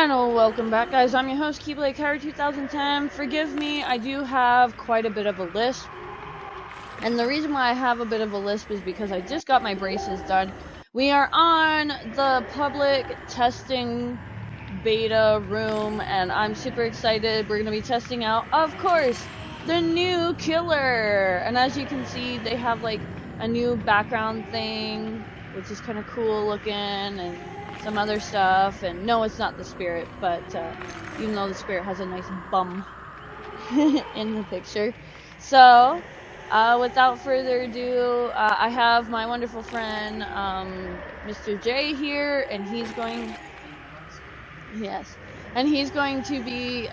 And welcome back, guys. I'm your host, Keyblade Carry 2010. Forgive me, I do have quite a bit of a lisp. And the reason why I have a bit of a lisp is because I just got my braces done. We are on the public testing beta room, and I'm super excited. We're going to be testing out, of course, the new killer. And as you can see, they have like a new background thing, which is kind of cool looking, and some other stuff. And no, it's not the spirit, but even though the spirit has a nice bum in the picture. So without further ado, I have my wonderful friend Mr. J here, and he's going to be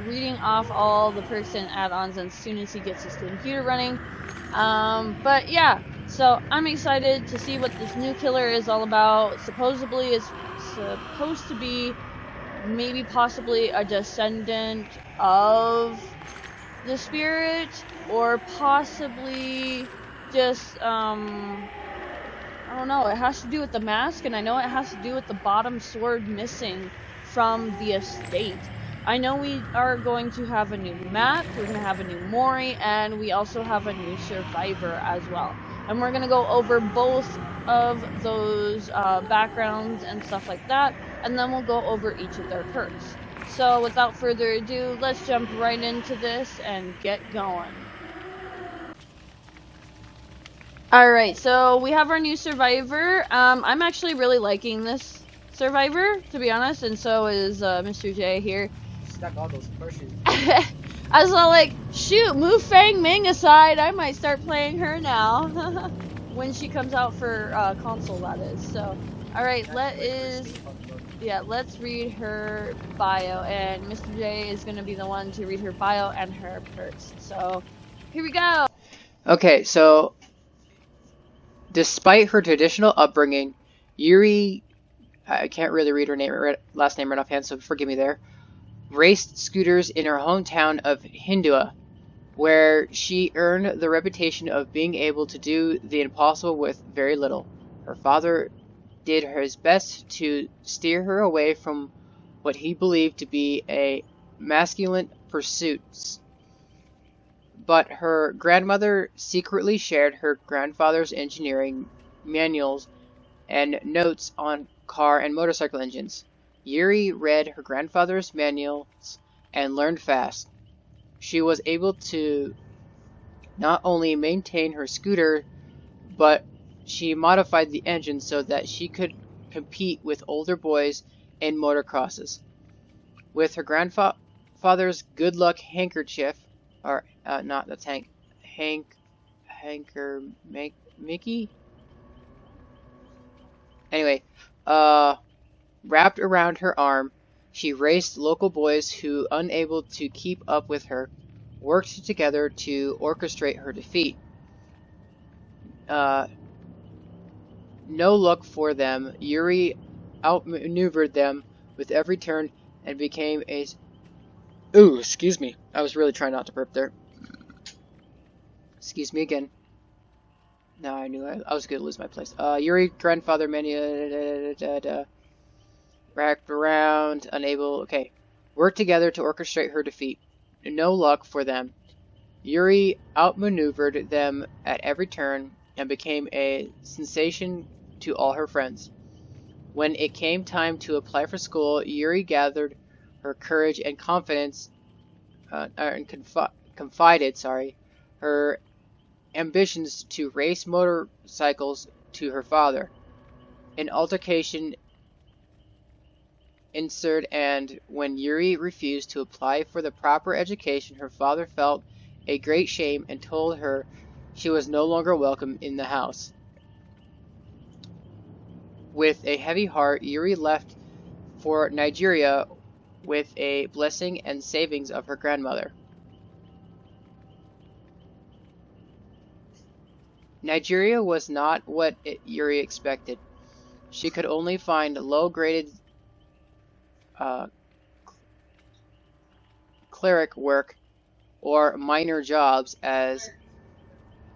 reading off all the perks and add-ons as soon as he gets his computer running. But yeah, so I'm excited to see what this new killer is all about. Supposedly it's supposed to be maybe possibly a descendant of the spirit, or possibly just I don't know, it has to do with the mask, and I know it has to do with the bottom sword missing from the estate. I know we are going to have a new map, we're going to have a new Mori, and we also have a new survivor as well. And we're going to go over both of those backgrounds and stuff like that, and then we'll go over each of their perks. So without further ado, let's jump right into this and get going. Alright, so we have our new survivor. I'm actually really liking this survivor, to be honest, and so is Mr. J here. Stuck all those pushes. I was all like, shoot, move Fang Ming aside, I might start playing her now. When she comes out for console, that is. So, alright, let's read her bio, and Mr. J is going to be the one to read her bio and her perks. So, here we go! Okay, so despite her traditional upbringing, Yuri, I can't really read her last name right offhand, so forgive me there, raced scooters in her hometown of Hindua, where she earned the reputation of being able to do the impossible with very little. Her father did his best to steer her away from what he believed to be a masculine pursuits, but her grandmother secretly shared her grandfather's engineering manuals and notes on car and motorcycle engines. Yuri read her grandfather's manuals and learned fast. She was able to not only maintain her scooter, but she modified the engine so that she could compete with older boys in motocrosses. With her grandfather's good luck handkerchief, or Mickey? Anyway, wrapped around her arm, she raced local boys who, unable to keep up with her, worked together to orchestrate her defeat. No luck for them. Yuri outmaneuvered them with every turn and became a... Ooh, excuse me. I was really trying not to burp there. Excuse me again. No, I knew I was going to lose my place. Yuri, grandfather, wrapped around, unable... Okay. Worked together to orchestrate her defeat. No luck for them. Yuri outmaneuvered them at every turn and became a sensation to all her friends. When it came time to apply for school, Yuri gathered her courage and confidence, and confided her ambitions to race motorcycles to her father. An altercation ensued, and when Yuri refused to apply for the proper education, her father felt a great shame and told her she was no longer welcome in the house. With a heavy heart, Yuri left for Nigeria with a blessing and savings of her grandmother. Nigeria was not what Yuri expected. She could only find low-graded cleric work or minor jobs as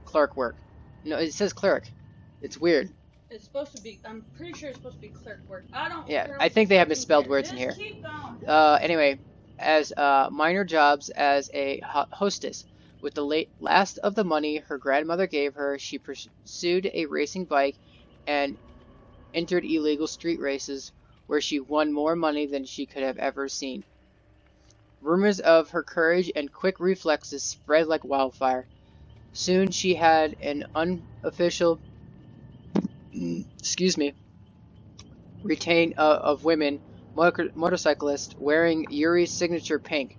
clerk work. No, it says cleric. It's weird. It's supposed to be, I'm pretty sure it's supposed to be clerk work. I don't Yeah, I think they have misspelled words in here. Keep going. Anyway, as minor jobs as a hostess. With the last of the money her grandmother gave her, she pursued a racing bike and entered illegal street races, where she won more money than she could have ever seen. Rumors of her courage and quick reflexes spread like wildfire. Soon she had an unofficial, excuse me, retain of women motorcyclists wearing Yuri's signature pink,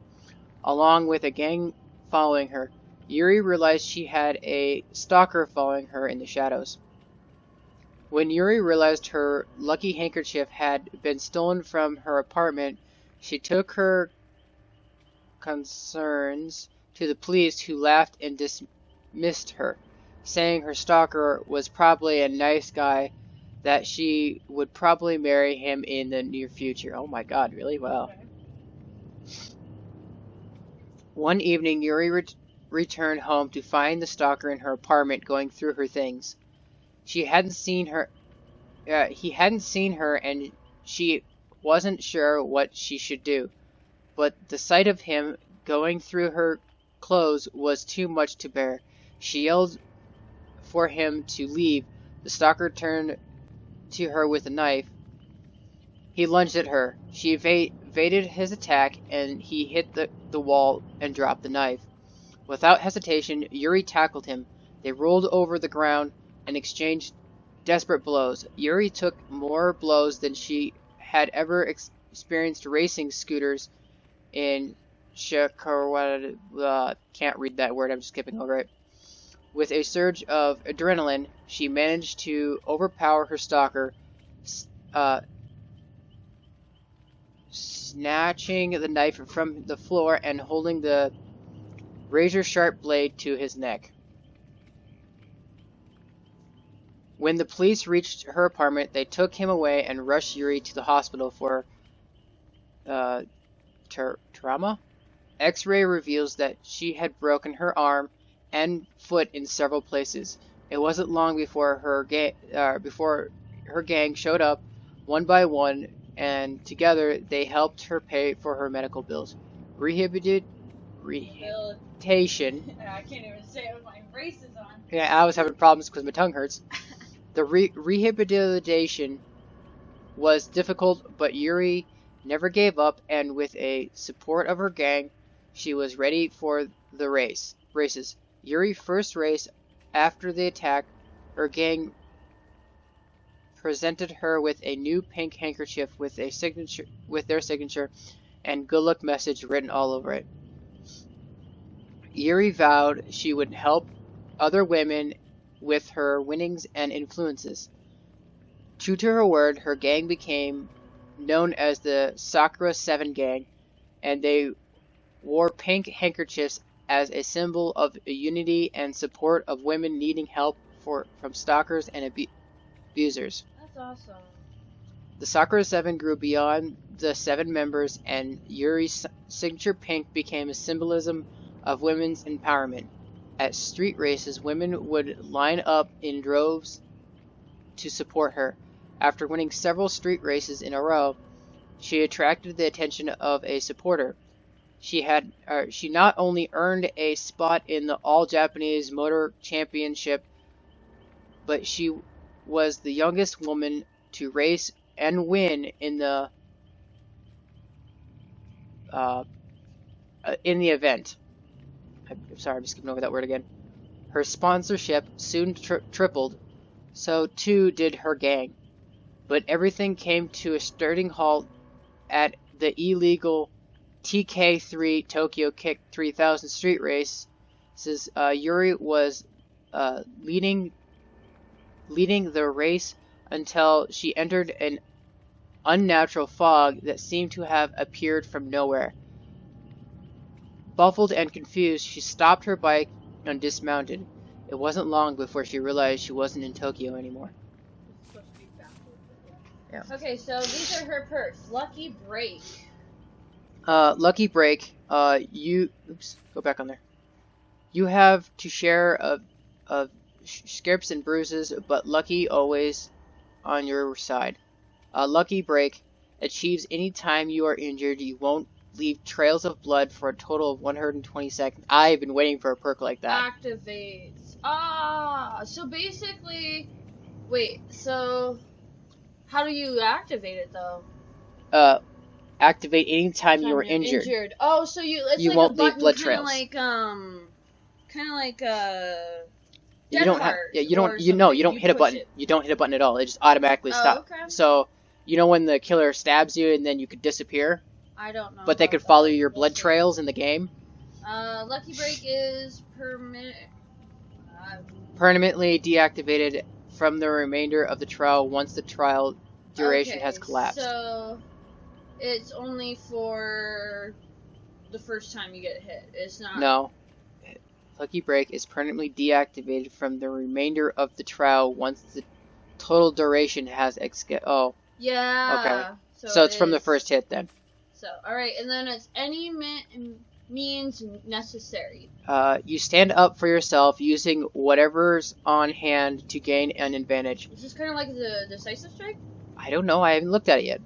along with a gang following her. Yuri realized she had a stalker following her in the shadows. When Yuri realized her lucky handkerchief had been stolen from her apartment, she took her concerns to the police, who laughed and dismissed her, saying her stalker was probably a nice guy, that she would probably marry him in the near future. Oh my god, really? Wow. One evening, Yuri returned home to find the stalker in her apartment going through her things. He hadn't seen her, and she wasn't sure what she should do. But the sight of him going through her clothes was too much to bear. She yelled for him to leave. The stalker turned to her with a knife. He lunged at her. She evaded his attack, and he hit the wall and dropped the knife. Without hesitation, Yuri tackled him. They rolled over the ground and exchanged desperate blows. Yuri took more blows than she had ever experienced racing scooters in Chicago. Can't read that word, I'm just skipping over it. With a surge of adrenaline, she managed to overpower her stalker, snatching the knife from the floor and holding the razor-sharp blade to his neck. When the police reached her apartment, they took him away and rushed Yuri to the hospital for trauma. X-ray reveals that she had broken her arm and foot in several places. It wasn't long before her gang showed up, one by one, and together they helped her pay for her medical bills. Rehabilitation. I can't even say it with my braces on. Yeah, I was having problems because my tongue hurts. The rehabilitation was difficult, but Yuri never gave up, and with a support of her gang, she was ready for the races. Yuri's first race after the attack, her gang presented her with a new pink handkerchief with their signature and good luck message written all over it. Yuri vowed she would help other women with her winnings and influences. True to her word, her gang became known as the Sakura 7 Gang, and they wore pink handkerchiefs as a symbol of unity and support of women needing help from stalkers and abusers. That's awesome. The Sakura 7 grew beyond the 7 members, and Yuri's signature pink became a symbolism of women's empowerment. At street races, women would line up in droves to support her. After winning several street races in a row, she attracted the attention of a supporter. She not only earned a spot in the All-Japanese Motor Championship, but she was the youngest woman to race and win in the event. I'm sorry, I'm just skipping over that word again. Her sponsorship soon tripled, so too did her gang. But everything came to a starting halt at the illegal TK3 Tokyo Kick 3000 street race. Yuri was leading the race until she entered an unnatural fog that seemed to have appeared from nowhere. Baffled and confused, she stopped her bike and dismounted. It wasn't long before she realized she wasn't in Tokyo anymore. Yeah. Okay, so these are her perks. Lucky Break. Lucky Break. Oops, go back on there. You have to share of scrapes and bruises, but lucky always on your side. Lucky Break. achieves any time you are injured. You won't leave trails of blood for a total of 120 seconds. I've been waiting for a perk like that. Activates. Ah, so basically, wait. So how do you activate it though? Activate anytime you are injured. Oh, so it's you like won't a button, leave blood kind of trails. like You don't have. Yeah, you don't. You don't hit a button. You don't hit a button at all. It just automatically stops. Okay. So, when the killer stabs you and then you could disappear. I don't know. But they could follow your blood trails in the game. Lucky Break is permanently deactivated from the remainder of the trial once the trial duration has collapsed. So it's only for the first time you get hit. It's not. No. Lucky Break is permanently deactivated from the remainder of the trial once the total duration has Oh. Yeah. Okay. So it's from the first hit then. So, alright, and then it's any means necessary. You stand up for yourself using whatever's on hand to gain an advantage. Is this kind of like the decisive strike? I don't know. I haven't looked at it yet.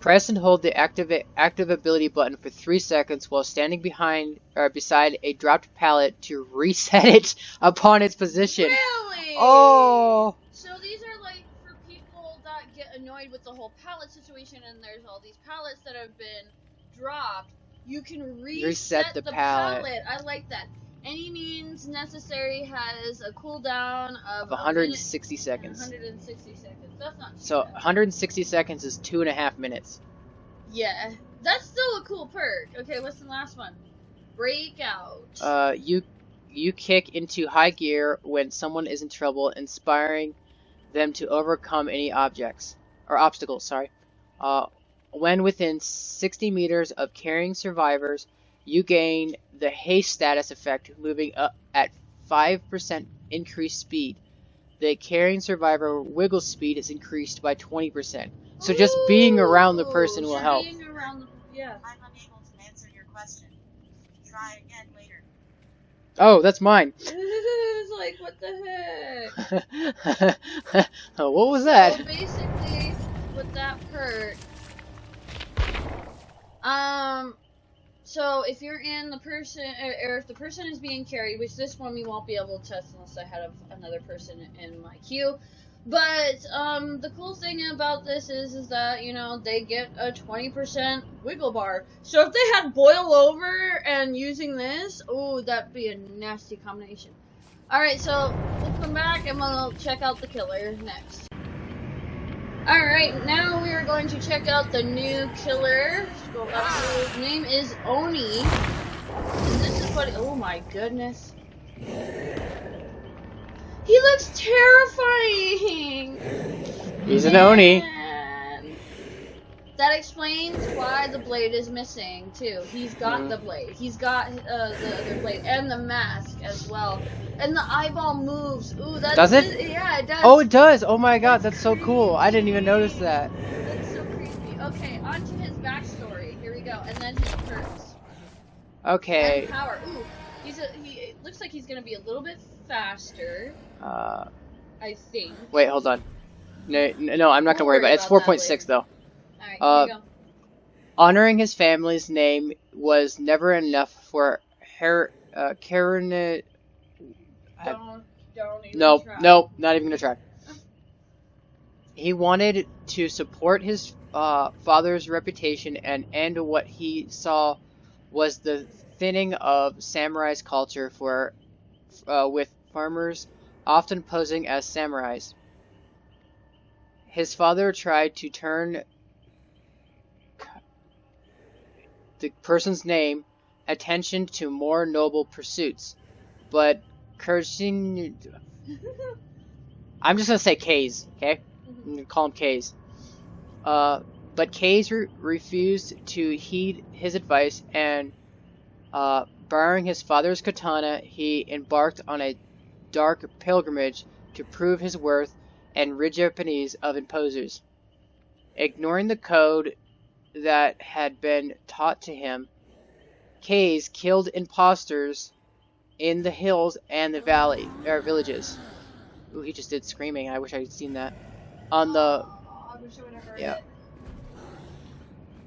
Press and hold the active ability button for 3 seconds while standing beside a dropped pallet to reset it upon its position. Really? Oh! So these are like for people that get annoyed with the whole pallet situation and there's all these pallets that have been dropped. You can reset the pallet. I like that. Any means necessary has a cooldown of 160 seconds. 160 seconds. That's not too So bad. 160 seconds is 2.5 minutes. Yeah, that's still a cool perk. Okay, what's the last one? Breakout. You kick into high gear when someone is in trouble, inspiring them to overcome any obstacles. Sorry. When within 60 meters of carrying survivors, you gain the haste status effect, moving up at 5% increased speed. The carrying survivor wiggle speed is increased by 20%. So just being around the person will help. Being around yeah. I'm unable to answer your question. Try again later. Oh, that's mine. It's like, what the heck? What was that? So basically, with that perk, so if you're in the person, or if the person is being carried, which this one we won't be able to test unless I had another person in my queue. But the cool thing about this is that, they get a 20% wiggle bar. So if they had boil over and using this, oh, that'd be a nasty combination. Alright, so we'll come back and we'll check out the killer next. Alright, now we are going to check out the new killer. Scroll up. His name is Oni. And this is what, oh my goodness. He looks terrifying! He's an Oni. That explains why the blade is missing, too. He's got the blade. He's got the other blade. And the mask as well. And the eyeball moves. Ooh, that's... Does it? Yeah, it does. Oh, it does! Oh my god, that's so cool. I didn't even notice that. That's so creepy. Okay, on to his backstory. Here we go. And then his perks. Okay. And power. Ooh, he looks like he's going to be a little bit faster. I think. Wait, hold on. No, I'm not gonna worry about it. It's 4.6 though. Alright, here we go. Honoring his family's name was never enough for Karen. Don't even Nope, try. nope, not even gonna try. He wanted to support his father's reputation and end what he saw was the thinning of samurai's culture with farmers often posing as samurais. His father tried to turn the person's name attention to more noble pursuits, but Kirsten... I'm just gonna say K's, okay? I'm gonna call him K's. But K's refused to heed his advice, and borrowing his father's katana, he embarked on a dark pilgrimage to prove his worth and rid Japanese of imposers. Ignoring the code that had been taught to him, K's killed imposters in the hills and the villages. Ooh, he just did screaming. I wish I had seen that. On the I wish I would have heard yeah. it.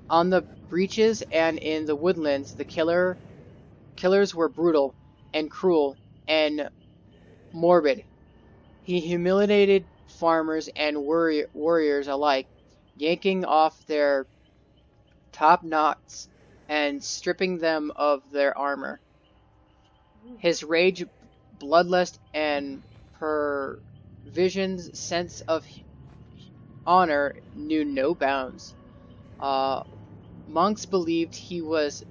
On the breaches and in the woodlands, the killers were brutal and cruel and morbid. He humiliated farmers and warriors alike, yanking off their top knots and stripping them of their armor. His rage, bloodlust, and perversion's sense of honor knew no bounds. Monks believed he was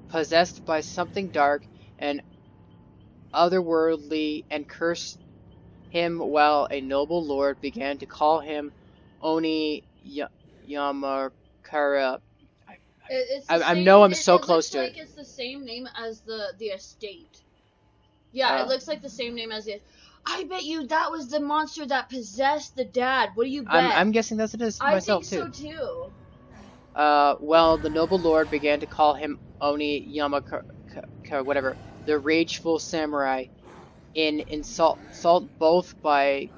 possessed by something dark and otherworldly and cursed him, while a noble lord began to call him Oni Yamakara. I'm so close to it. It looks like it's the same name as the estate. Yeah, it looks like the same name as the. I bet you that was the monster that possessed the dad. What do you bet? I'm guessing that's it is myself too. I think so too. Well, the noble lord began to call him Oni Yamakara, whatever, the rageful samurai, in insult both by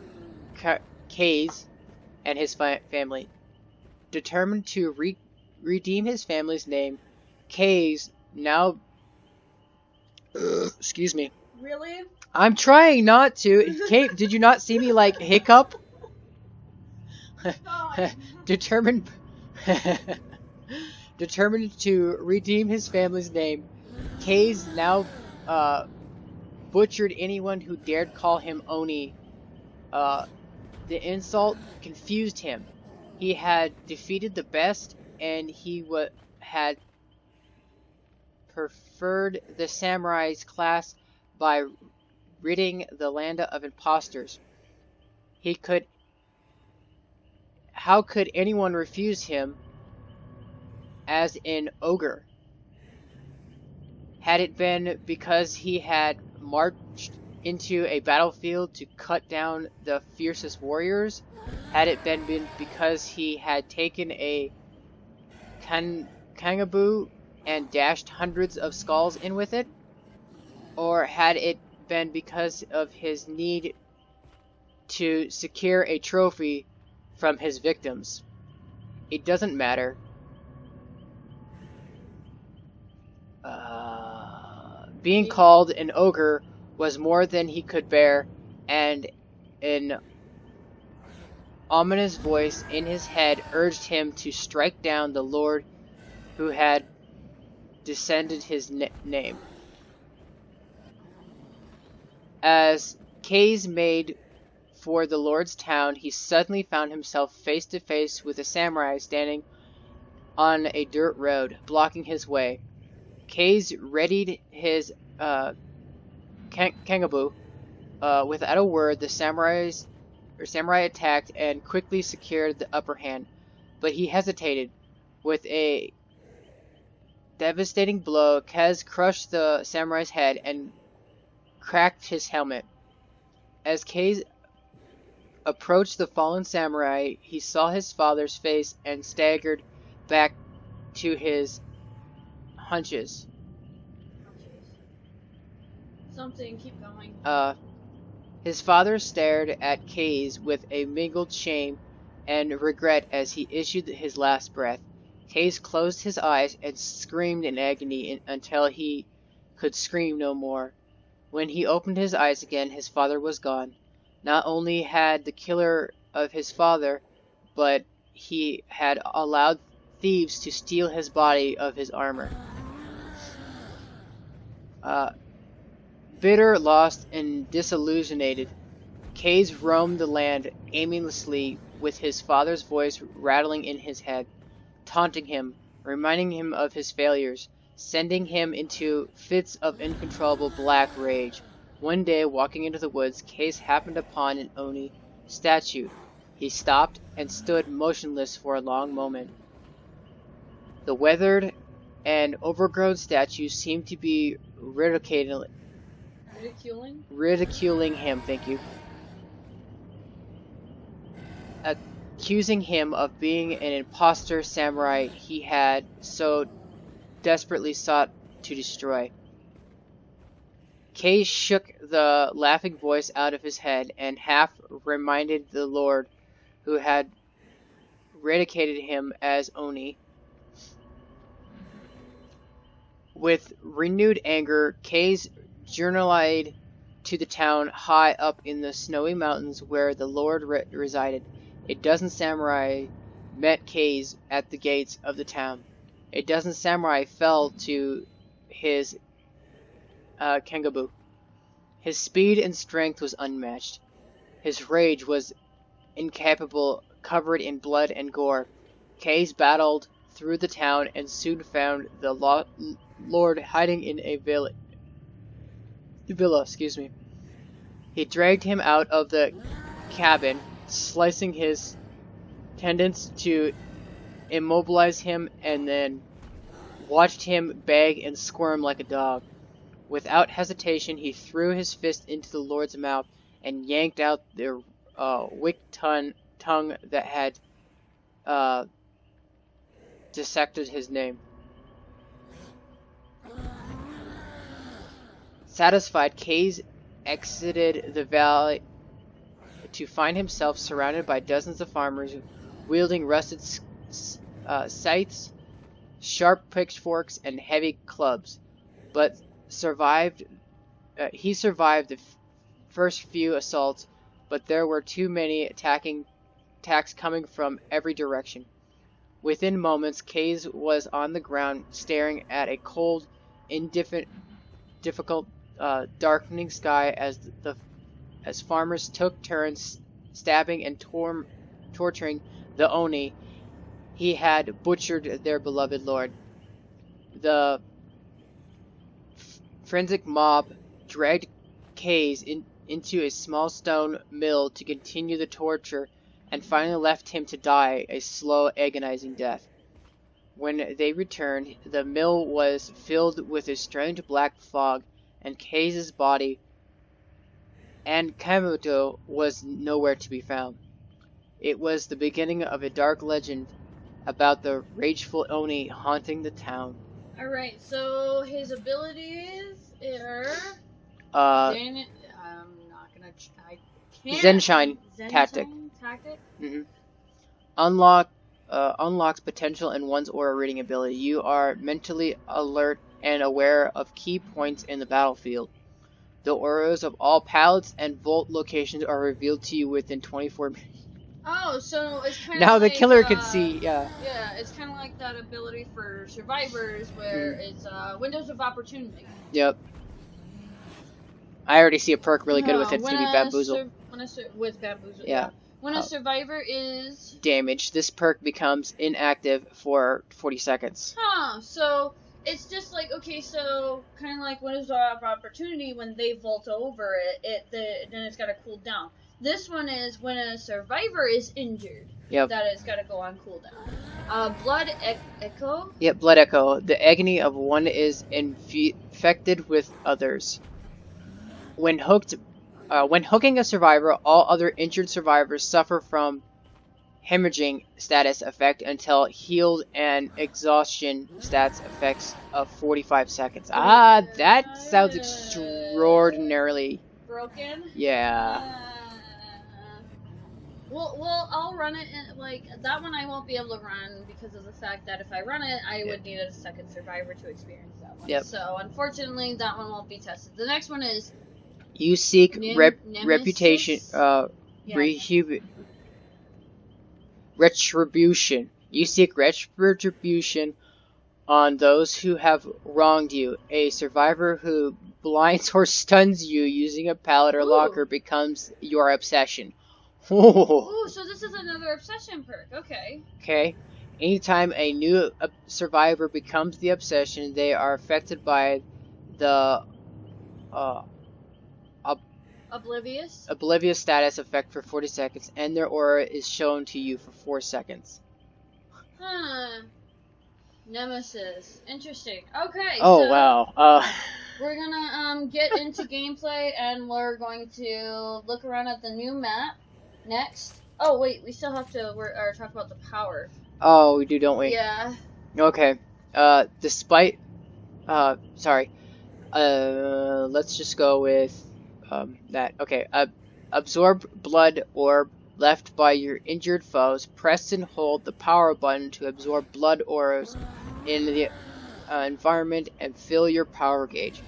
Kei's and his family. Determined to redeem his family's name, Kei's now... excuse me. Really? I'm trying not to. Kate, did you not see me, like, hiccup? Determined... Determined to redeem his family's name, Kei's now butchered anyone who dared call him Oni. The insult confused him. He had defeated the best, and he had preferred the samurai's class by ridding the land of impostors. How could anyone refuse him as an ogre? Had it been because he had marched into a battlefield to cut down the fiercest warriors? Had it been because he had taken a kangaboo and dashed hundreds of skulls in with it? Or had it been because of his need to secure a trophy from his victims? It doesn't matter. Being called an ogre was more than he could bear, and an ominous voice in his head urged him to strike down the lord who had descended his name. As Kei's made for the lord's town, he suddenly found himself face to face with a samurai standing on a dirt road, blocking his way. Kei's readied his kangaboo. Without a word, the samurai attacked and quickly secured the upper hand, but he hesitated. With a devastating blow, Kez crushed the samurai's head and cracked his helmet. As Kei approached the fallen samurai, he saw his father's face and staggered back to his hunches. Something, keep going. His father stared at Kei's with a mingled shame and regret as he issued his last breath. Kei's closed his eyes and screamed in agony until he could scream no more. When he opened his eyes again, his father was gone. Not only had the killer of his father, but he had allowed thieves to steal his body of his armor. Bitter, lost, and disillusioned, Kei's roamed the land aimlessly with his father's voice rattling in his head, taunting him, reminding him of his failures, sending him into fits of uncontrollable black rage. One day, walking into the woods, Kei happened upon an Oni statue. He stopped and stood motionless for a long moment. The weathered and overgrown statue seemed to be ridiculing him, thank you. Accusing him of being an impostor samurai he had so desperately sought to destroy. Kei shook the laughing voice out of his head and half reminded the lord who had ridicated him as Oni. With renewed anger, Kays journeyed to the town high up in the snowy mountains where the Lord resided. A dozen samurai met Kays at the gates of the town. A dozen samurai fell to his Kengabu. His speed and strength was unmatched. His rage was incapable, covered in blood and gore. Kays battled through the town and soon found the Lord hiding in a villa. He dragged him out of the cabin, slicing his tendons to immobilize him, and then watched him beg and squirm like a dog. Without hesitation, he threw his fist into the Lord's mouth and yanked out the wicked tongue that had dissected his name. Satisfied, Kays exited the valley to find himself surrounded by dozens of farmers wielding rusted scythes, sharp pitchforks, and heavy clubs, but he survived the first few assaults, but there were too many attacks coming from every direction. Within moments, Kays was on the ground, staring at a cold, difficult, darkening sky as farmers took turns stabbing and torturing the Oni he had butchered their beloved lord. The frenzic mob dragged Kays into a small stone mill to continue the torture and finally left him to die a slow, agonizing death. When they returned, the mill was filled with a strange black fog, and Kays' body and Kamuto was nowhere to be found. It was the beginning of a dark legend about the rageful Oni haunting the town. Alright, so his abilities are... I'm not gonna... I can't... Zenshine Tactic. Mm-hmm. Unlocks potential in one's aura reading ability. You are mentally alert and aware of key points in the battlefield. The auras of all pallets and vault locations are revealed to you within 24 minutes. Oh, so it's kind of now like, the killer can see, yeah. Yeah, it's kind of like that ability for survivors where it's windows of opportunity. Yep. I already see a perk really good with it. It's going to be Bamboozle. With Bamboozle, yeah. When a survivor is... damaged, this perk becomes inactive for 40 seconds. Huh, so... It's just like, okay, so kind of like windows of opportunity when they vault over then it's got to cool down. This one is when a survivor is injured. Yep. That it's got to go on cooldown. Blood Echo. Yep, Blood Echo. The agony of one is infected with others. When hooking a survivor, all other injured survivors suffer from hemorrhaging status effect until healed and exhaustion stats effects of 45 seconds. Ah, that sounds extraordinarily broken. Yeah. Well, I'll run it. Like that one, I won't be able to run because of the fact that if I run it, I would need a second survivor to experience that one. Yep. So unfortunately, that one won't be tested. The next one is. You seek reputation. Retribution. You seek retribution on those who have wronged you. A survivor who blinds or stuns you using a pallet or locker becomes your obsession. Ooh, so this is another obsession perk. Okay. Okay. Anytime a new survivor becomes the obsession, they are affected by the Oblivious status effect for 40 seconds, and their aura is shown to you for 4 seconds. Huh. Nemesis. Interesting. Okay. Oh, so wow. We're gonna get into gameplay, and we're going to look around at the new map next. Oh, wait, we still have to talk about the power. Oh, we do, don't we? Yeah. Okay. Despite... sorry. Let's just go with... that. Okay, absorb blood orb left by your injured foes. Press and hold the power button to absorb blood auras in the environment and fill your power gauge.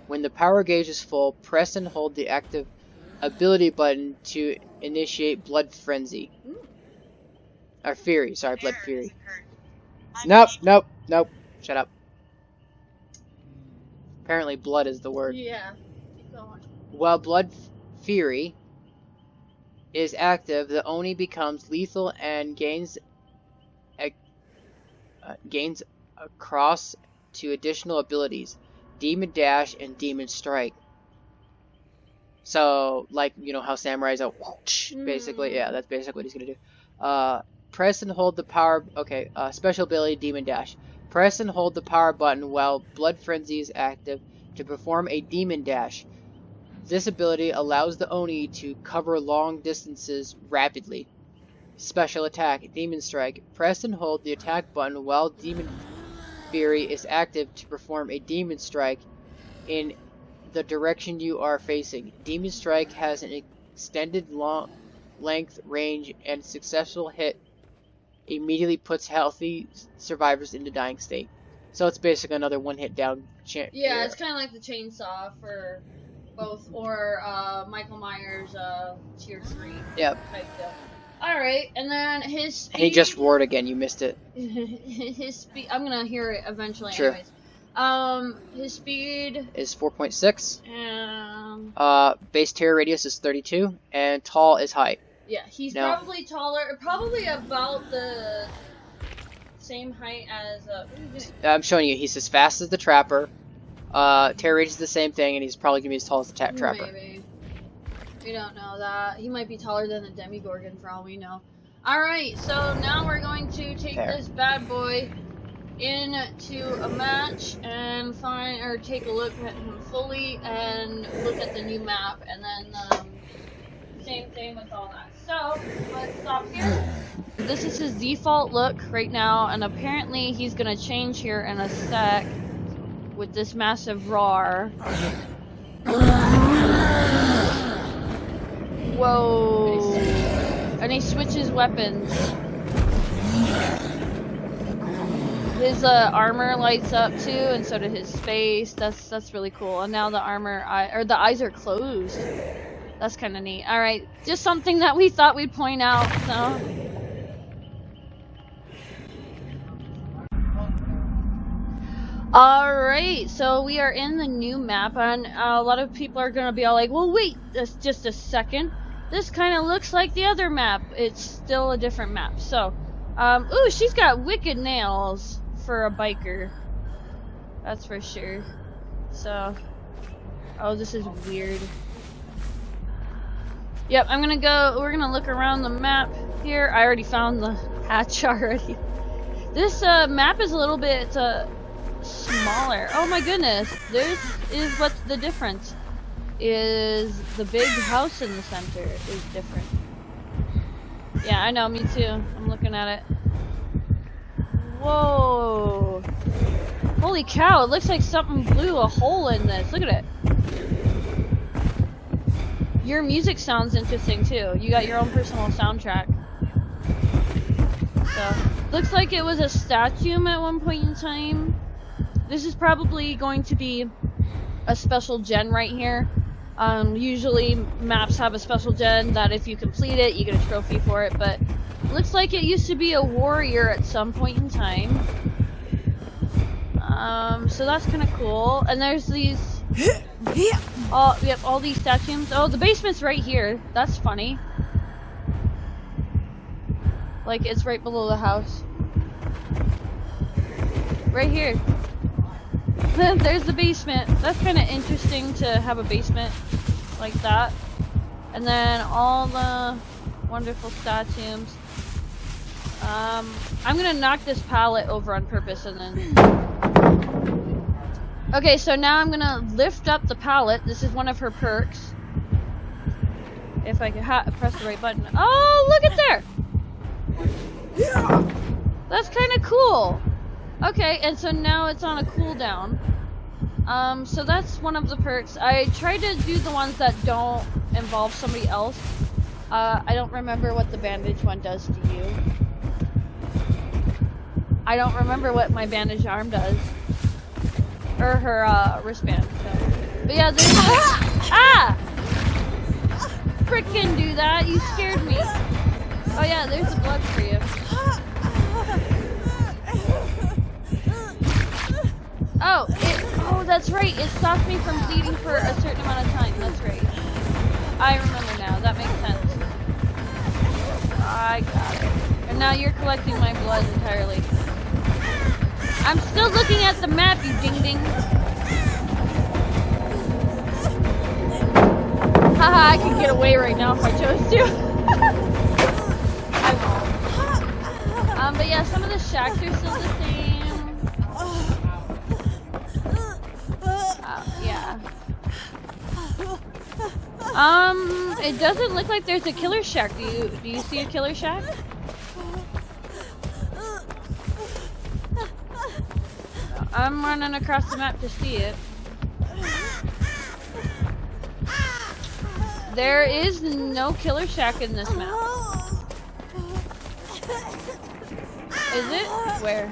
When the power gauge is full, press and hold the active ability button to initiate Blood Frenzy. Or Fury, sorry, Blood Fury. Nope. Shut up. Apparently blood is the word. Yeah. Keep going. While Blood Fury is active, the Oni becomes lethal and gains across to additional abilities, Demon Dash and Demon Strike. So, like, you know how Samurai's a whoosh, basically? Yeah, that's basically what he's gonna do. Press and hold the power... Okay, special ability, Demon Dash. Press and hold the power button while Blood Frenzy is active to perform a Demon Dash. This ability allows the Oni to cover long distances rapidly. Special attack, Demon Strike. Press and hold the attack button while Demon Fury is active to perform a Demon Strike in the direction you are facing. Demon Strike has an extended length range, and successful hit immediately puts healthy survivors into dying state. So it's basically another one-hit down chance. Yeah, it's kind of like the chainsaw for both, or Michael Myers Tier 3 Yep. type deal. Alright, and then his speed... And he just roared again, you missed it. His speed... I'm gonna hear it eventually Sure. anyways. His speed... is 4.6. Base terror radius is 32, and tall is height. Yeah, he's Now- probably taller, probably about the same height as... I'm showing you, he's as fast as the Trapper. Terror radius is the same thing, and he's probably going to be as tall as the Trapper. Maybe. We don't know that. He might be taller than the Demigorgon for all we know. Alright, so now we're going to take There. this bad boy into a match and take a look at him fully and look at the new map, and then same thing with all that. So, let's stop here. This is his default look right now, and apparently he's gonna change here in a sec with this massive roar. Whoa. And he switches weapons. His armor lights up too, and so did his face. That's really cool. And now the the eyes are closed. That's kind of neat. All right, just something that we thought we'd point out. So. Alright, so we are in the new map, and a lot of people are gonna be all like, well wait, just a second. This kind of looks like the other map. It's still a different map. So, ooh, she's got wicked nails for a biker. That's for sure. So, oh, this is weird. Yep, we're gonna look around the map here. I already found the hatch already. This map is a little bit smaller. Oh my goodness, this is what's the difference. Is the big house in the center is different. Yeah, I know, me too. I'm looking at it. Whoa. Holy cow, it looks like something blew a hole in this. Look at it. Your music sounds interesting too. You got your own personal soundtrack. So, looks like it was a statue at one point in time. This is probably going to be a special gen right here. Usually maps have a special gen that if you complete it, you get a trophy for it, but looks like it used to be a warrior at some point in time. So that's kind of cool. And there's these... all these statues. Oh, the basement's right here. That's funny. Like, it's right below the house. Right here. There's the basement. That's kind of interesting to have a basement like that. And then all the wonderful statues. I'm gonna knock this pallet over on purpose and then... Okay, so now I'm gonna lift up the pallet. This is one of her perks. If I can press the right button. Oh, look at there! That's kind of cool. Okay, and so now it's on a cooldown. So that's one of the perks. I try to do the ones that don't involve somebody else. I don't remember what the bandage one does to you. I don't remember what my bandaged arm does. or her wristband. So. But yeah, there's ah! Frickin' do that! You scared me. Oh yeah, there's the blood for you. Oh, that's right. It stopped me from bleeding for a certain amount of time. That's right. I remember now. That makes sense. I got it. And now you're collecting my blood entirely. I'm still looking at the map, you ding-ding. Haha, I could get away right now if I chose to. I won't. But yeah, some of the shacks are still the same. Yeah. It doesn't look like there's a killer shack. Do you see a killer shack? I'm running across the map to see it. There is no killer shack in this map. Is it? Where?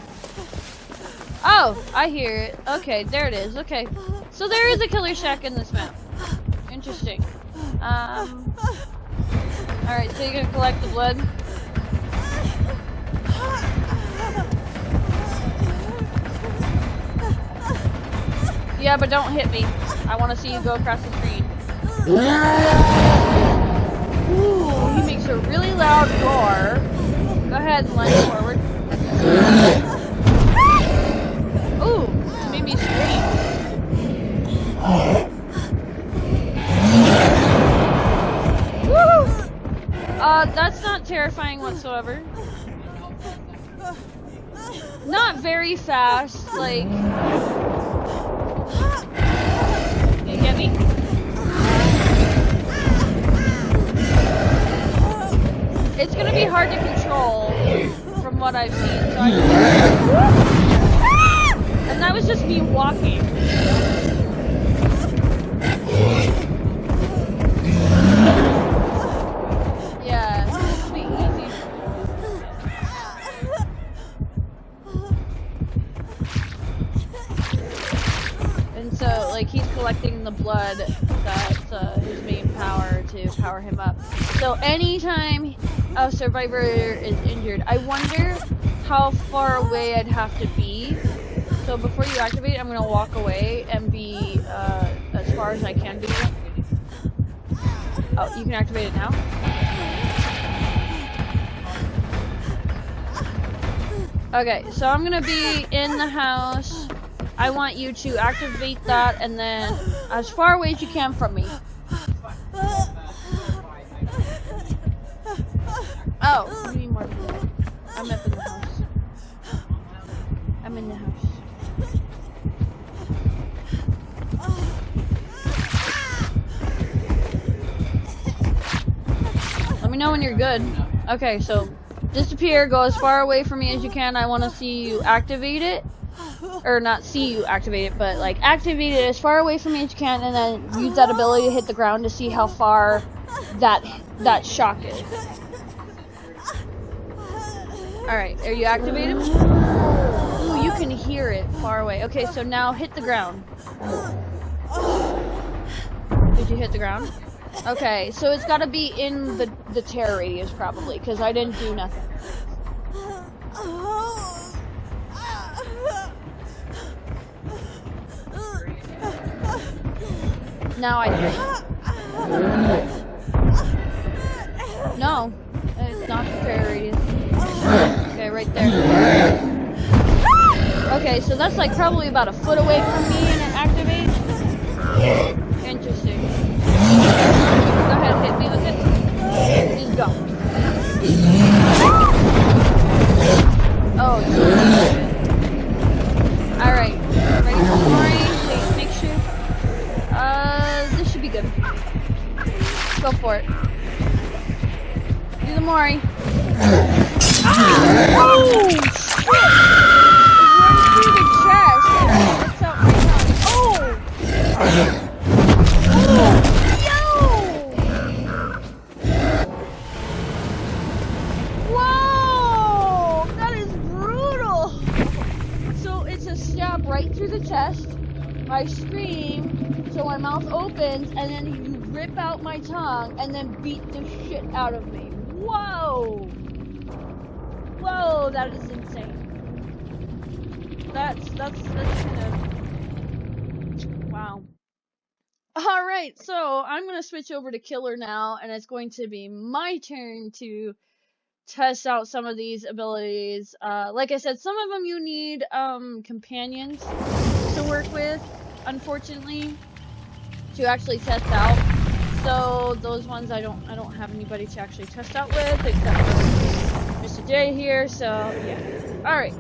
Oh, I hear it. Okay, there it is. Okay. So there is a killer shack in this map. Interesting. Alright, so you're gonna collect the blood? Yeah, but don't hit me. I want to see you go across the screen. Ooh, he makes a really loud roar. Go ahead and lunge forward. Ooh, it made me scream. Woo! That's not terrifying whatsoever. Not very fast, like... You get me? It's gonna be hard to control from what I've seen, so I and that was just me walking. Yeah, this will be easy. And so, like, he's collecting the blood that's his main power to power him up. So anytime a survivor is injured, I wonder how far away I'd have to be. So before you activate it, I'm gonna walk away and be as far as I can be. Oh, you can activate it now? Okay, so I'm gonna be in the house. I want you to activate that and then as far away as you can from me. Oh, you need more than that. I'm up in the house. I'm in the house. Let me know when you're good. Okay, so disappear, go as far away from me as you can. I want to see you activate it. Or not see you activate it, but like activate it as far away from me as you can and then use that ability to hit the ground to see how far that shock is. Alright, are you activated? Ooh, you can hear it far away. Okay, so now hit the ground. Did you hit the ground? Okay, so it's gotta be in the terror radius probably, because I didn't do nothing. Now I think. No, it's not the terror radius. Okay, right there. Okay, so that's like probably about a foot away from me and it activates. Interesting. Go ahead, hit me with it. Just go. Oh, alright. Ready for Mori? Make sure. This should be good. Go for it. Do the Mori. Ah! Oh! Shit! It runs through the chest. That's out right now. Oh! Whoa! That is brutal! So it's a stab right through the chest, I scream, so my mouth opens, and then you rip out my tongue, and then beat the shit out of me. Whoa! Whoa, that is insane. That's kind of... Wow. Alright, so I'm going to switch over to Killer now, and it's going to be my turn to test out some of these abilities. Like I said, some of them you need companions to work with, unfortunately, to actually test out. So those ones I don't have anybody to actually test out with, except for Mr. J here, so yeah. Alright.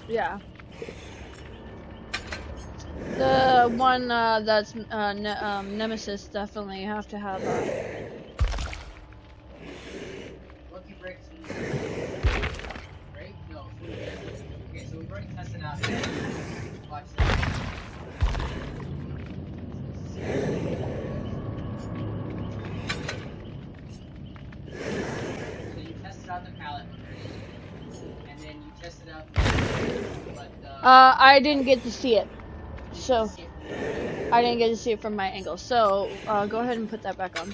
Yeah. The one that's Nemesis definitely have to have Lucky breaks. Right? No. Okay, so we've already tested out. Watch this. So you tested out the palette, and then you tested out the I didn't get to see it. So I didn't get to see it from my angle. So go ahead and put that back on.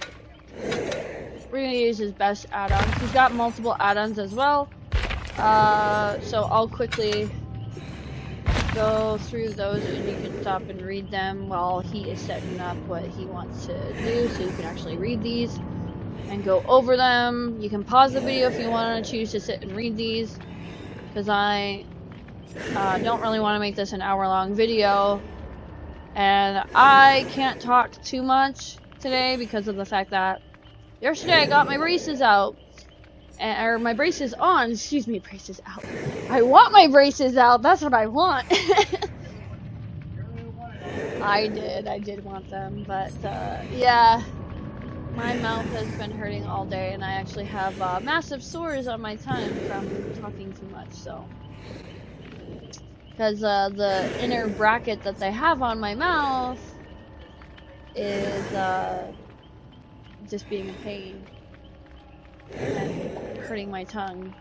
We're gonna use his best add-ons. He's got multiple add-ons as well. So I'll quickly go through those, and you can stop and read them while he is setting up what he wants to do, so you can actually read these and go over them. You can pause the video if you want to choose to sit and read these, because I don't really want to make this an hour-long video, and I can't talk too much today because of the fact that yesterday I got my braces out, or my braces on, excuse me, braces out. I want my braces out, that's what I want. I did want them, but yeah, my mouth has been hurting all day, and I actually have massive sores on my tongue from talking too much, so. Because the inner bracket that they have on my mouth is just being a pain and hurting my tongue.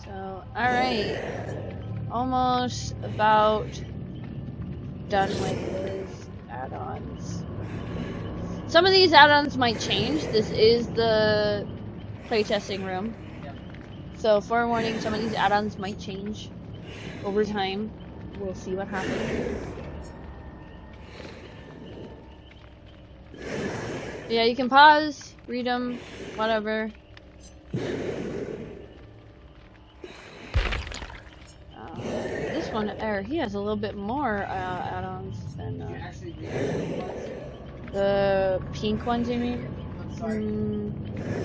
So, alright. Almost about done with his add-ons. Some of these add-ons might change. This is the playtesting room. So, forewarning, some of these add-ons might change over time. We'll see what happens. Yeah, you can pause, read them, whatever. This one, he has a little bit more add-ons than the pink ones, you mean?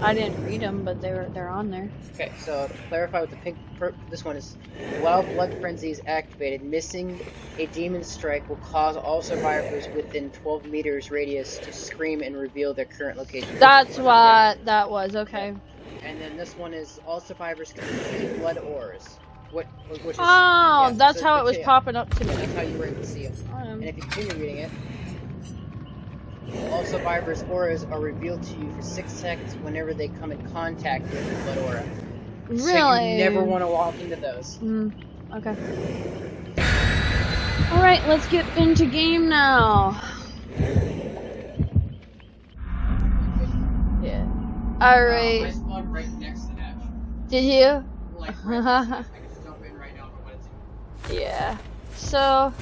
I didn't read them, but they're on there. Okay, so to clarify with the pink, this one is while Blood Frenzy is activated, missing a demon strike will cause all survivors within 12 meters radius to scream and reveal their current location. That's what that was, okay. And then this one is all survivors can see blood ores. Which is, oh, yeah, that's so how it was popping up to me. That's how you were able to see them. And if you continue reading it, all survivors' auras are revealed to you for 6 seconds whenever they come in contact with the blood aura. Really? So you never want to walk into those. Okay. Alright, let's get into game now. Yeah. Alright. I spawned right next to the hatch. Did you? Like, right I can just jump in right now if I wanted to. Yeah. So,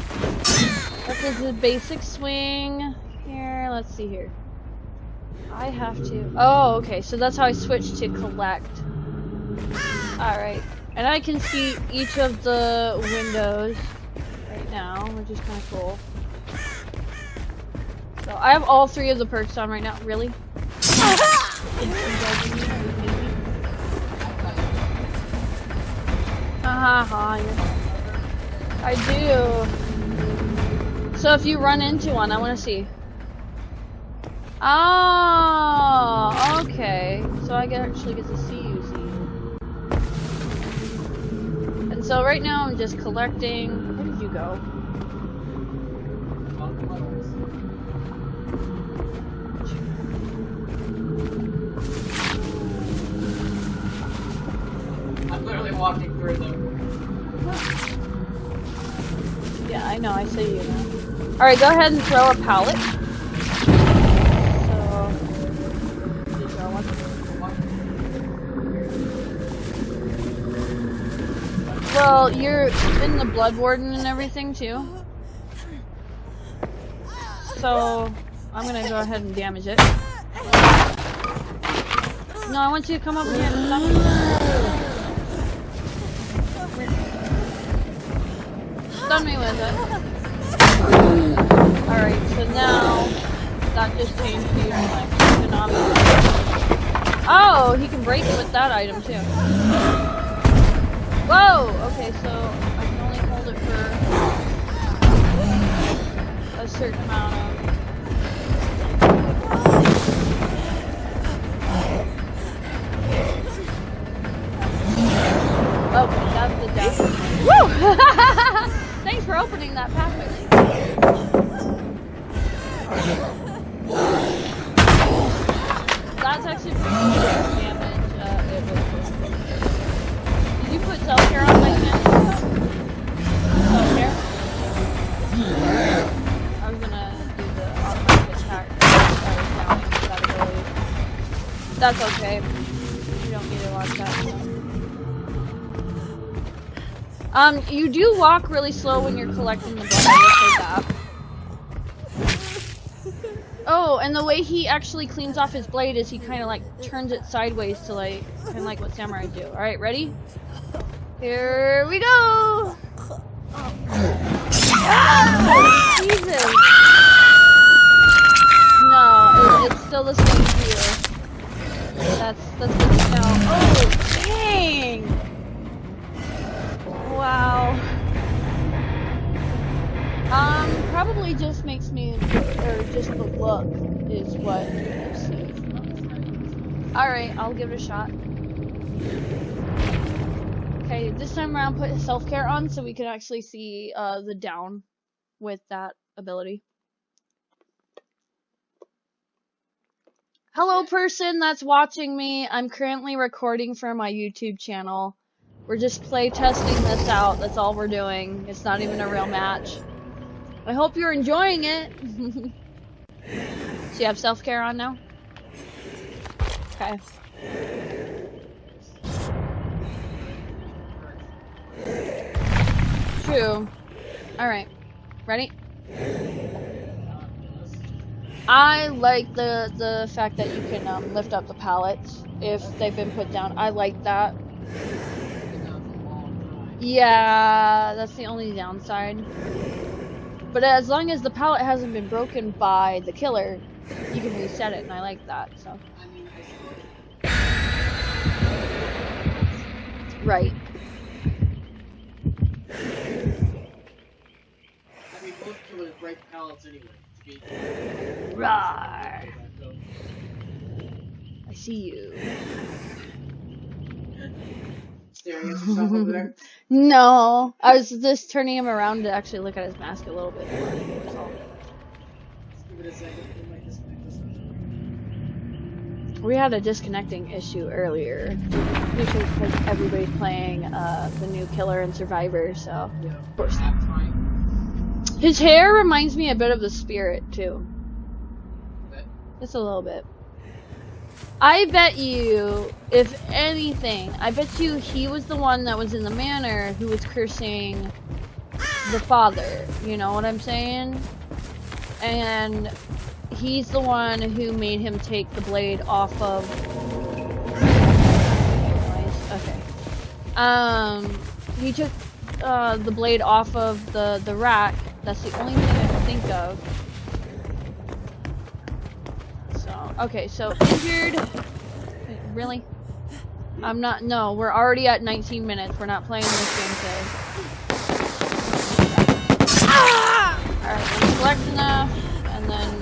this is the basic swing. Here, let's see here. I have to... Oh, okay, so that's how I switched to collect. Alright. And I can see each of the windows right now, which is kind of cool. So, I have all 3 of the perks on right now. Really? I do. So if you run into one, I want to see. Oh, okay. So I actually get to see you, see. And so right now I'm just collecting. Where did you go? I'm walking through them. Yeah, I know, I see you now. Alright, go ahead and throw a pallet. So, did you throw one? Well, you're in the Blood Warden and everything too. So, I'm gonna go ahead and damage it. No, I want you to come over here and stop me. Stun me with it. Alright, so now that just changed to like Konami. Oh, he can break it with that item too. Whoa! Okay, so I can only hold it for a certain amount of. Okay, that's the death. Woo! Thanks for opening that pathway. That's actually pretty good damage. Did you put self-care on by chance? Self-care? I was gonna do the automatic attack. That ability. That's okay. You don't need to watch that. You do walk really slow when you're collecting the blood. I will say that. Oh, and the way he actually cleans off his blade is he kind of like turns it sideways to like, kind of like what samurai do. All right, ready? Here we go! Ah, Jesus! No, it's still the same here. That's good to know. Oh, dang! Wow. Probably just makes me, or just the look is what you see. Alright, I'll give it a shot. Okay, this time around put self-care on so we can actually see the down with that ability. Hello person that's watching me. I'm currently recording for my YouTube channel. We're just play testing this out. That's all we're doing. It's not even a real match. I hope you're enjoying it. So you have self-care on now? Okay. True. Alright. Ready? I like the fact that you can lift up the pallets if they've been put down. I like that. Yeah, that's the only downside. But as long as the pallet hasn't been broken by the killer, you can reset it, and I like that, so. Right. I mean, most killers break pallets anyway. Rawr. I see you. Staring at yourself over there? No, I was just turning him around to actually look at his mask a little bit more. So. Give it a second. It might disconnect this one. We had a disconnecting issue earlier, usually because everybody's playing the new Killer and Survivor, so Yeah. of course. I'm trying. His hair reminds me a bit of the Spirit too, But just a little bit. I bet you, if anything, I bet you he was the one that was in the manor who was cursing the father. You know what I'm saying? And he's the one who made him take the blade off of. Okay. He took the blade off of the rack. That's the only thing I can think of. Okay, so injured. Wait, really? I'm not. No, we're already at 19 minutes. We're not playing this game today. Alright, let's collect enough, and then.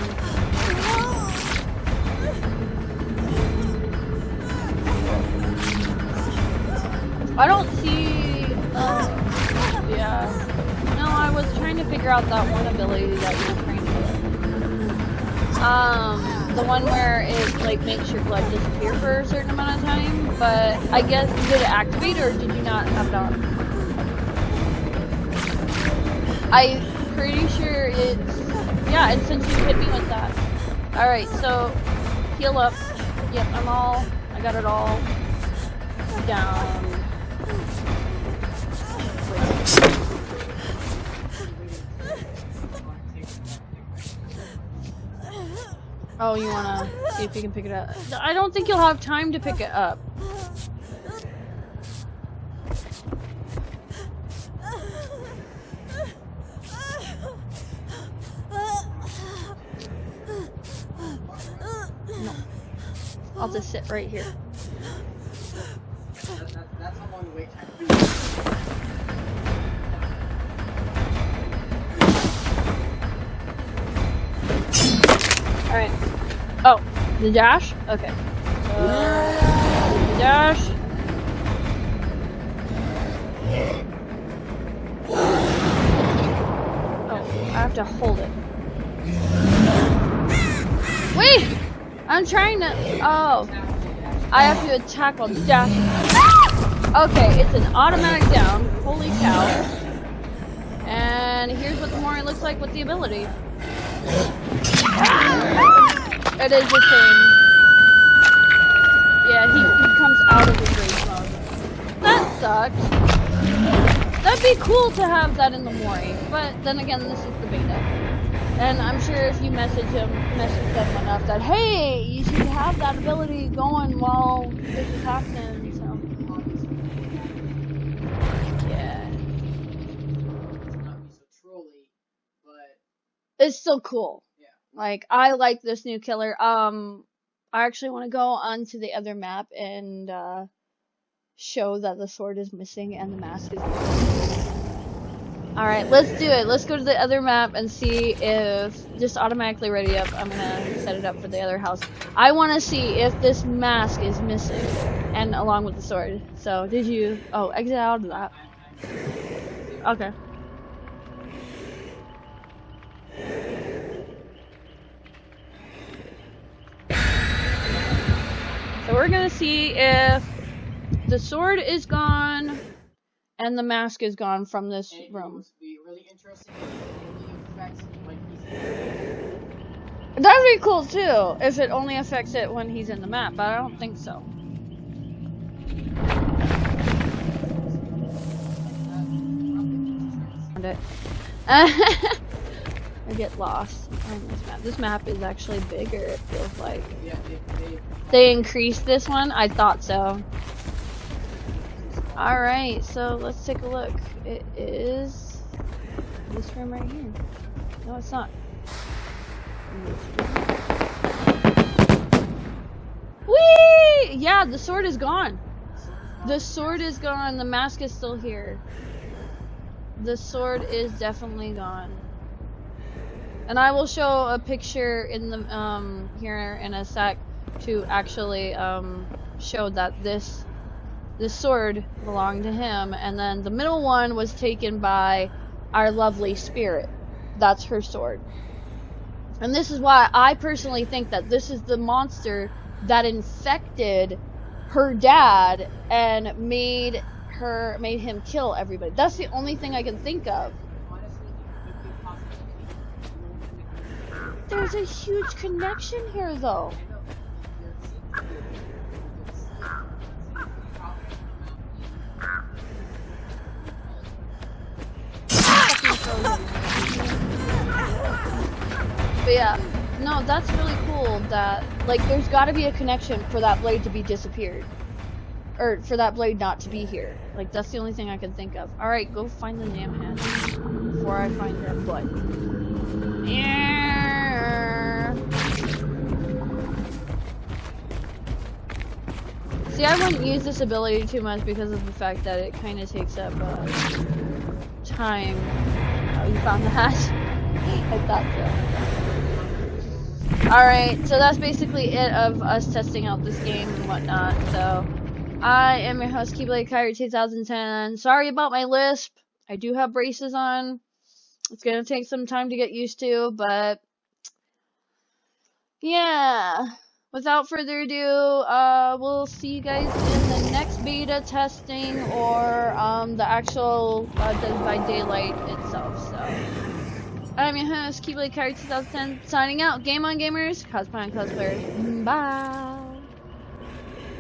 I don't see. Yeah. No, I was trying to figure out that one ability that you were trained with. the one where it like makes your blood disappear for a certain amount of time, but I guess did it activate or did you not have it on? I'm pretty sure it's yeah, and since you hit me with that. Alright, so heal up. Yep, I got it all down. Oh, you wanna see if you can pick it up? I don't think you'll have time to pick it up. No. I'll just sit right here. That's a long wait time. Alright. Oh, the dash? Okay. The dash. Oh, I have to hold it. Wait! I'm trying to. Oh. I have to attack while dashing. Okay, it's an automatic down. Holy cow. And here's what the Mori looks like with the ability. It is the same. Yeah, he comes out of his rage mode. That sucks. That'd be cool to have that in the Mori, but then again, this is the beta. And I'm sure if you message them enough that, hey, you should have that ability going while this is happening, so. Yeah. It's still cool. Yeah. Like, I like this new killer. I actually want to go onto the other map and, show that the sword is missing and the mask is missing. Alright, let's do it. Let's go to the other map and see if just automatically ready up. I'm gonna set it up for the other house. I want to see if this mask is missing and along with the sword. So, did you... Oh, exit out of that. Okay. So we're gonna see if the sword is gone and the mask is gone from this room. Be really interesting That'd be cool too, if it only affects it when he's in the map, but I don't think so. I get lost on this map. This map is actually bigger, it feels like. Yeah, They increased this one? I thought so. Alright, so let's take a look. It is this room right here. No, it's not. Whee! Yeah, the sword is gone. The sword is gone. The mask is still here. The sword is definitely gone. And I will show a picture in the here in a sec to actually show that this sword belonged to him, and then the middle one was taken by our lovely spirit. That's her sword. And this is why I personally think that this is the monster that infected her dad and made him kill everybody. That's the only thing I can think of. There's a huge connection here though. But yeah, no, that's really cool that, like, there's gotta be a connection for that blade to be disappeared. Or for that blade not to be here. Like, that's the only thing I can think of. Alright, go find the damn hat before I find her butt. Yeah. See, I wouldn't use this ability too much because of the fact that it kind of takes up time. Oh, you found the hat? I thought so. Alright, so that's basically it of us testing out this game and whatnot. So, I am your host, Keyblade Kyrie 2010. Sorry about my lisp. I do have braces on. It's gonna take some time to get used to, but yeah, without further ado, we'll see you guys in the next beta testing or the actual Dead by Daylight itself. So, I'm your host, Keyblade Carry 2010, signing out. Game on, gamers, cosplay on cosplayers. Bye.